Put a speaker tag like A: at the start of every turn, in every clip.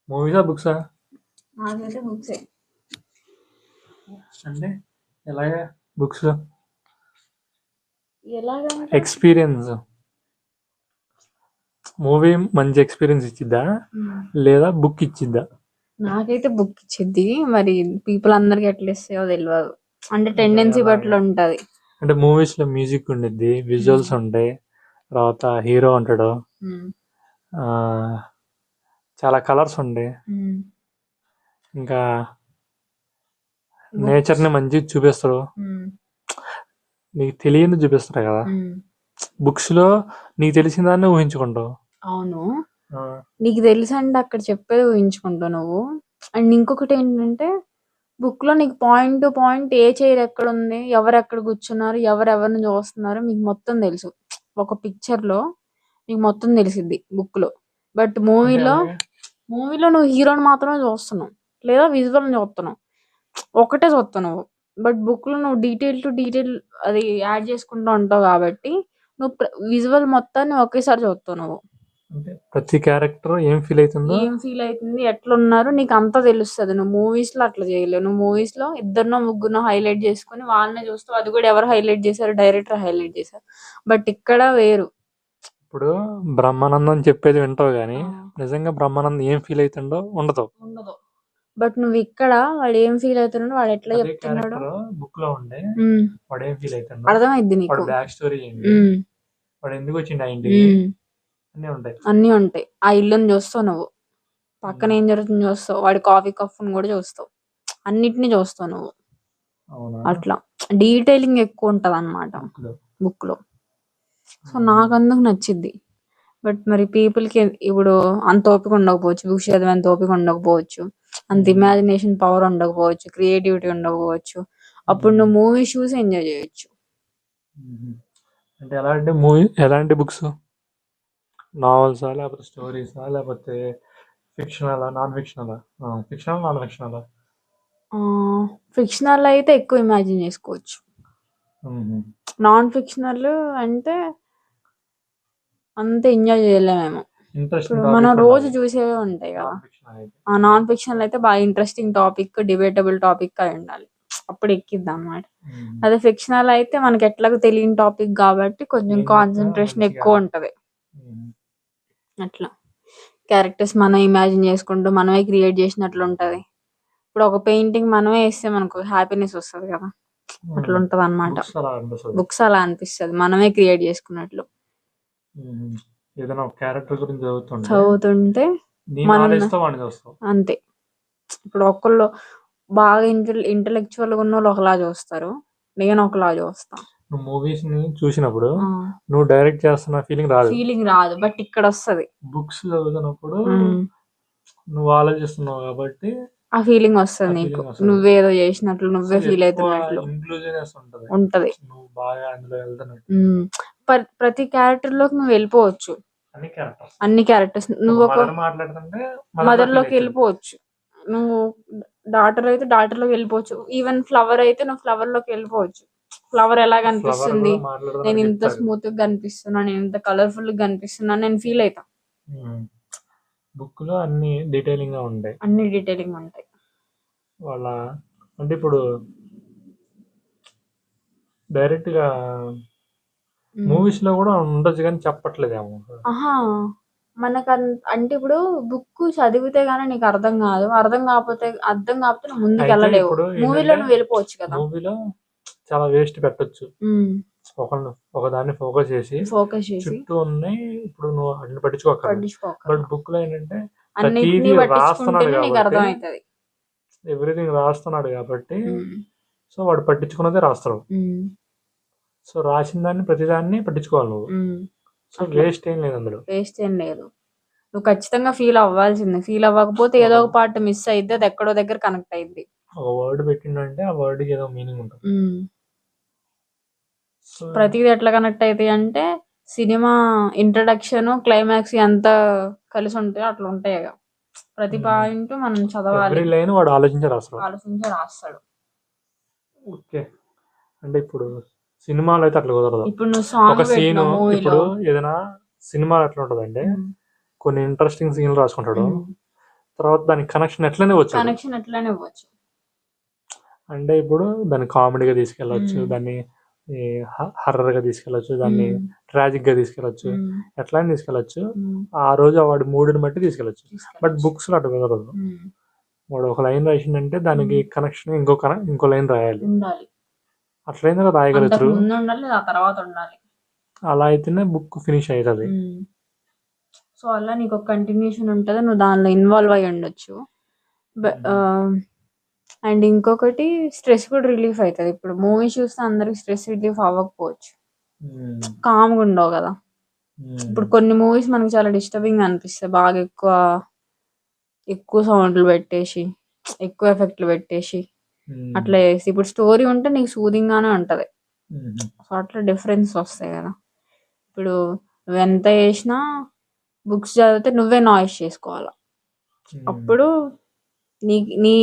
A: మూవీసా బుక్సా
B: నాకైతే బుక్సే.
A: అంటే ఎలాగా బుక్స్
B: ఎలాగంటే
A: ఎక్స్పీరియన్స్ మూవీ మంచి ఎక్స్పీరియన్స్ ఇచ్చిద్దా
B: ఉమ్,
A: లేదా బుక్ ఇచ్చిద్దా?
B: నాకైతే బుక్ ఇచ్చిద్ది. మరి పీపుల్ అందరికి ఎట్లా ఇస్తాయో తెలియదు. అంటే
A: అంటే
B: టెండెన్సీ బట్టి
A: ఎలాగా?
B: ఉంటది.
A: అంటే మూవీస్ లో మ్యూజిక్ ఉండిద్ది, విజువల్స్
B: ఉమ్,
A: ఉంటాయి, తర్వాత హీరో ఉంటాడు,
B: ఉమ్,
A: ఆ, చాలా కలర్స్ ఉంటాయి,
B: ఉమ్.
A: ఇంకా నేచర్
B: బుక్స్.
A: ని మంచిగా చూపిస్తారు,
B: ఉమ్,
A: నీకు తెలియని చూపిస్తారు కదా.
B: ఉమ్.
A: బుక్స్ లో నీకు తెలిసిన దాన్ని ఊహించుకుంటావు.
B: అవును.
A: ఆ,
B: నీకు తెలుసంటే అక్కడ చెప్పేది ఊహించుకుంటావు నువ్వు. అండ్ ఇంకొకటి ఏంటంటే బుక్ లో నీకు point to point A chair ఎక్కడ ఉంది, ఎవరు ఎక్కడ కూర్చున్నారు, ఎవరెవరిని చూస్తున్నారు మీకు మొత్తం తెలుసు. ఒక పిక్చర్ లో నీకు మొత్తం తెలిసిద్ది బుక్ లో. బట్
A: అంటే
B: మూవీలో
A: ఎలాగా?
B: మూవీలో నువ్వు హీరోని మాత్రమే చూస్తున్నావు, లేదా విజువల్ చూస్తున్నావు, ఒకటే చూస్తావు నువ్వు. బట్ బుక్ లో నువ్వు డీటెయిల్ టు డీటెయిల్ అది యాడ్ చేసుకుంటూ ఉంటావు కాబట్టి నువ్వు విజువల్ మొత్తాన్ని ఒకేసారి చూస్తావు నువ్వు.
A: అంటే ప్రతి క్యారెక్టర్ ఏం ఫీల్ అవుతుందో.
B: ఏం ఫీల్ అవుతుంది, ఎట్లున్నారు నీకు అంతా తెలుస్తుంది. నువ్వు మూవీస్ లో అట్లా చేయలేవు. నువ్వు మూవీస్ లో ఇద్దరినో ముగ్గురునో హైలైట్ చేసుకుని వాళ్ళనే చూస్తావు. అది కూడా ఎవరు హైలైట్ చేశారు, డైరెక్టర్ హైలైట్ చేశారు. బట్ ఇక్కడ వేరు.
A: ఇప్పుడు బ్రహ్మానందం చెప్పేది వింటావు కానీ
B: ఆ,
A: నిజంగా బ్రహ్మానందం ఏం ఫీల్ అవుతుండో ఉండదు.
B: ఉండదు. బట్ నువ్వు ఇక్కడ వాడు ఏం ఫీల్ అవుతున్నాడు, వాడు ఎట్లా
A: అదే
B: చెప్తున్నాడు
A: క్యారెక్టర్ బుక్ లో ఉండే
B: ఉమ్,
A: వాడు ఏం ఫీల్ అవుతుండో,
B: అర్థమైద్ది
A: వాడు
B: నీకు.
A: బ్యాక్ స్టోరీ ఏంటి,
B: ఉమ్,
A: వాడు ఎందుకు వచ్చిండు ఆ ఇంటికి,
B: ఉమ్.
A: అన్నీ ఉంటాయి.
B: అన్నీ ఉంటాయి. ఆ ఇల్లుని చూస్తావు నువ్వు, పక్కన ఏం జరుగుతుందో చూస్తావు, వాడి కాఫీ కప్పుని కూడా చూస్తావు, అన్నిటిని చూస్తావు నువ్వు.
A: అవునా?
B: అట్లా డీటెయిలింగ్ ఎక్కువ ఉంటది అన్నమాట
A: బుక్ లో.
B: బుక్ లో. సో నాకు అందుకు నచ్చిద్ది. బట్ మరి పీపుల్ కి ఇప్పుడు అంత ఓపిక ఉండకపోవచ్చు, బుక్స్ చదివే అంత ఓపిక ఉండకపోవచ్చు, అంత ఇమాజినేషన్ పవర్ ఉండకపోవచ్చు, క్రియేటివిటీ ఉండకపోవచ్చు. అప్పుడు నువ్వు మూవీ చూసి ఎంజాయ్ చేయొచ్చు.
A: అంటే ఎలాంటి బుక్స్? నావెల్సా లేకపోతే స్టోరీసా లేకపోతే ఫిక్షనలా నాన్ ఫిక్షనలా? ఫిక్షనల్ నాన్ ఫిక్షనలా?
B: ఫిక్షనల్ అయితే ఎక్కువ ఇమాజిన్ చేసుకోవచ్చు. నాన్ ఫిక్షనల్ అంటే అంత ఎంజాయ్ చేయలేమేమో.
A: ఇంట్రెస్టింగ్
B: ఇప్పుడు మనం
A: టాపిక్
B: రోజు
A: ఉండాలి
B: చూసేవే ఉంటాయి కదా.
A: నాన్ ఫిక్షన్ అయితే.
B: నాన్ ఫిక్షన్ అయితే బాగా ఇంట్రెస్టింగ్ టాపిక్, డిబేటబుల్ టాపిక్ అయి ఉండాలి, అప్పుడు ఎక్కిద్ది అన్నమాట. అదే ఫిక్షనల్ అయితే మనకి ఎట్లాగో తెలియని టాపిక్ కాబట్టి కొంచెం
A: ఏం చెప్పినా
B: కాన్సన్ట్రేషన్
A: మంచిగా.
B: ఎక్కువ ఉంటది. అట్లా క్యారెక్టర్స్ మనం ఇమాజిన్ చేసుకుంటూ మనమే క్రియేట్ చేసినట్లు ఉంటది. ఇప్పుడు ఒక పెయింటింగ్ మనమే వేస్తే మనకు హ్యాపీనెస్ వస్తుంది కదా, అట్లా ఉంటది అన్నమాట.
A: బుక్స్ అలా అనిపిస్తుంది.
B: బుక్స్ అలా అనిపిస్తుంది, మనమే క్రియేట్ చేసుకున్నట్లు.
A: ఏదైనా ఒక క్యారెక్టర్ గురించి
B: చదువుతుంటే
A: నీ
B: మనం
A: knowledge తో వాడిని చూస్తావు.
B: అంతే. ఇప్పుడు ఒకళ్ళు బాగా ఇంటలెక్చువల్ గా ఉన్న వాళ్ళు ఒకలా చూస్తారు, నేను ఒకలా చూస్తా.
A: నువ్వు మూవీస్ ని చూసినప్పుడు
B: ఆ,
A: నువ్వు డైరెక్ట్ చేస్తున్న
B: ఫీలింగ్ రాదు, బట్ ఇక్కడ వస్తది.
A: బుక్స్ చదువుతున్నప్పుడు
B: ఉమ్,
A: నువ్వు ఆలోచిస్తున్నావు కాబట్టి
B: ఆ ఫీలింగ్ వస్తుంది
A: ఆ
B: నీకు,
A: ఫీలింగ్ వస్తుంది.
B: నువ్వేదో చేసినట్లు,
A: సో
B: నువ్వే ఫీల్
A: ఎక్కువ
B: అవుతున్నట్లు
A: ఇంక్లూజివ్నెస్ ఉంటది,
B: ఉంటది.
A: నువ్వు బాగా అందులో వెళ్తున్నట్టు.
B: ఉమ్, ప్రతి క్యారెక్టర్ లోకి నువ్వు వెళ్ళిపోవచ్చు.
A: అన్ని క్యారెక్టర్స్
B: నువ్వు ఒక
A: మదర్ మాట్లాడుతుంటే
B: మదర్ లోకి వెళ్ళిపోవచ్చు, నువ్వు డాటర్ అయితే డాటర్ లోకి వెళ్ళిపోవచ్చు, ఈవెన్ ఫ్లవర్ అయితే నువ్వు ఫ్లవర్ లోకి వెళ్ళిపోవచ్చు. ఫ్లవర్ ఎలా కనిపిస్తుంది, నేను ఇంత స్మూత్ గా కనిపిస్తున్నా, నేను ఇంత కలర్ఫుల్ గా కనిపిస్తున్నా, నేను ఫీల్ అవుతా.
A: బుక్ లో అన్ని డీటెయిలింగ్ గా ఉంటాయి.
B: అన్ని డీటెయిలింగ్ ఉంటాయి.
A: వాళ్ళ అంటే ఇప్పుడు డైరెక్ట్ గా మూవీస్ లో కూడా ఉండొచ్చు కానీ చెప్పట్లేదేమో.
B: ఆహా, మనకు అంటే ఇప్పుడు బుక్ చదివితే గానీ నీకు అర్థం కాదు, అర్థం కాకపోతే నువ్వు ముందుకు వెళ్ళలేవు. మూవీలో నువ్వు వెళ్ళిపోవచ్చు కదా.
A: మూవీలో చాలా వేస్ట్ పెట్టొచ్చు, ఒకదాన్ని ఫోకస్ చేసి చుట్టూ ఉన్నాయి, ఇప్పుడు నువ్వు అన్ని పట్టించుకోకర్లేదు. బట్ బుక్ లో ఏంటంటే ప్రతిదీ రాస్తున్నాడు కాబట్టి, ఎవ్రీథింగ్ రాస్తున్నాడు కాబట్టి సో వాడు పట్టించుకున్నదే రాస్తాడు. సో రాసిన దాన్ని ప్రతిదాన్ని పట్టించుకోవాలి నువ్వు. సో వేస్ట్ ఏం లేదు అందులో.
B: వేస్ట్ ఏం లేదు, నువ్వు ఖచ్చితంగా ఫీల్ అవ్వాల్సిందే. ఫీల్ అవ్వకపోతే ఏదో ఒక పార్ట్ మిస్ అయితే అది ఎక్కడో దగ్గర కనెక్ట్ అయింది.
A: ఒక వర్డ్ పెట్టిండంటే ఆ వర్డ్ కి ఏదో మీనింగ్ ఉంటుంది.
B: ప్రతిది ఎట్లా కనెక్ట్ అవుతాయి అంటే సినిమా ఇంట్రడక్షన్ క్లైమాక్స్ ఎంత కలిసి ఉంటాయో అట్లా ఉంటాయి. ప్రతి పాయింట్ మనం చదవాలి,
A: లైన్ వాడు ఆలోచించి
B: రాస్తాడు.
A: ఓకే, అంటే ఇప్పుడు సినిమాలో అయితే అట్లా కుదరదు.
B: ఇప్పుడు నువ్వు సాంగ్
A: ఒక సీన్, ఇప్పుడు ఏదైనా సినిమా ఎట్లా ఉంటదంటే కొన్ని ఇంట్రెస్టింగ్ సీన్లు రాసుకుంటాడు, తర్వాత దానికి కనెక్షన్ ఎట్లనే వచ్చు.
B: కనెక్షన్ ఎట్లనే ఇవ్వచ్చు.
A: అంటే ఇప్పుడు దాన్ని కామెడీగా తీసుకెళ్ళొచ్చు, దాన్ని హర్రర్గా తీసుకెళ్ళొచ్చు, దాన్ని ట్రాజిక్గా తీసుకెళ్ళొచ్చు, ఎట్లయినా తీసుకెళ్ళొచ్చు. ఆ రోజు వాడి మూడుని బట్టి తీసుకెళ్ళొచ్చు. బట్ బుక్స్లో అట్లా కుదరదు. వాడు ఒక లైన్ రాసిందంటే దానికి కనెక్షన్ ఇంకో లైన్ రాయాలి. అట్లయినా రాయగలుగుతారు. అలా అయితేనే బుక్ ఫినిష్ అవుతుంది.
B: సో అలా నీకు ఒక కంటిన్యూషన్ ఉంటుంది, నువ్వు దానిలో ఇన్వాల్వ్ అయ్యి ఉండొచ్చు. అండ్ ఇంకొకటి స్ట్రెస్ కూడా రిలీఫ్ అవుతుంది. ఇప్పుడు మూవీ చూస్తే అందరికి స్ట్రెస్ రిలీఫ్ అవ్వకపోవచ్చు, కామ్గా ఉండవు కదా. ఇప్పుడు కొన్ని మూవీస్ మనకు చాలా డిస్టర్బింగ్ అనిపిస్తాయి, బాగా ఎక్కువ సౌండ్లు పెట్టేసి, ఎక్కువ ఎఫెక్ట్లు పెట్టేసి అట్లా చేసి. ఇప్పుడు స్టోరీ ఉంటే నీకు సూదింగ్ గానే ఉంటది. సో అట్లా డిఫరెన్స్ వస్తాయి కదా. ఇప్పుడు నువ్వు ఎంత చేసినా బుక్స్ చదివితే నువ్వే నాయిస్ చేసుకోవాలా. అప్పుడు నీ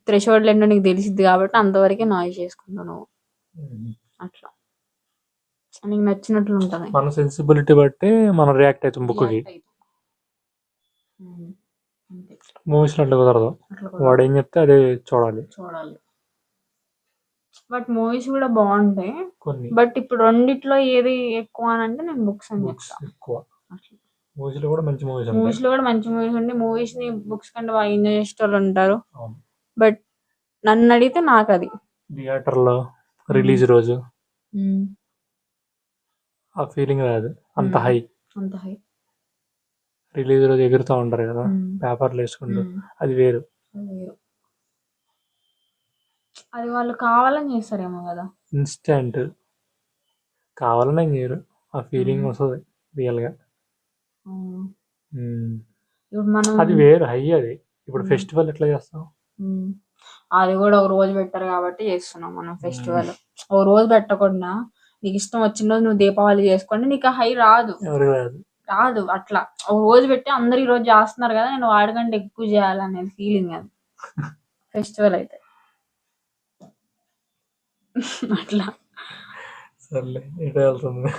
B: థ్రెషోల్డ్ ఏంటో నీకు తెలిసిద్ది కాబట్టి అంతవరకే నాయిస్ చేసుకుంటావు నువ్వు. అట్లా నీకు నచ్చినట్లు ఉంటుంది.
A: మన సెన్సిబిలిటీ బట్టి మనం రియాక్ట్ అవుతాం బుక్కి. మూవీస్లో అట్లా కుదరదు, వాడు ఏం చెప్తే అదే చూడాలి.
B: బట్ మూవీస్ కూడా బాగుంటాయి కొన్ని. బట్ ఇప్పుడు రెండిట్లో ఏది ఎక్కువ అని అంటే నేను బుక్స్ అని చెప్తాను.
A: ఎక్కువ మూవీస్లో కూడా మంచి మూవీస్
B: ఉంటాయి. మూవీస్ ని బుక్స్ కంటే బాగా ఎంజాయ్ చేసే వాళ్ళు ఉంటారు. బట్ నన్ను అడిగితే నాకు అది
A: థియేటర్లో రిలీజ్ రోజు ఆ ఫీలింగ్ రాదు. అంత హై రిలీజ్ రోజు ఎగురుతూ ఉంటారు కదా పేపర్లు వేసుకుంటూ, అది వేరు.
B: అది వాళ్ళు కావాలని చేస్తారేమో కదా,
A: ఇన్స్టెంట్ కావాలని చేయరు. ఆ ఫీలింగ్ వస్తుంది రియల్ గా. అది వేరు హై. అది ఇప్పుడు ఫెస్టివల్ ఎట్లా చేస్తాం,
B: అది కూడా ఒక రోజు పెట్టారు కాబట్టి చేస్తున్నాం మనం ఫెస్టివల్. ఒక రోజు పెట్టకుండా నీకు ఇష్టం వచ్చిన రోజు నువ్వు దీపావళి చేసుకోండి, నీకు హై రాదు. రాదు అట్లా ఒక రోజు పెట్టి అందరు ఈ రోజు చేస్తున్నారు కదా నేను వాడికంటే ఎక్కువ చేయాలనేది ఫీలింగ్ అది ఫెస్టివల్ అయితే. అట్లా
A: సర్లే ఎటు వెళ్తుంది.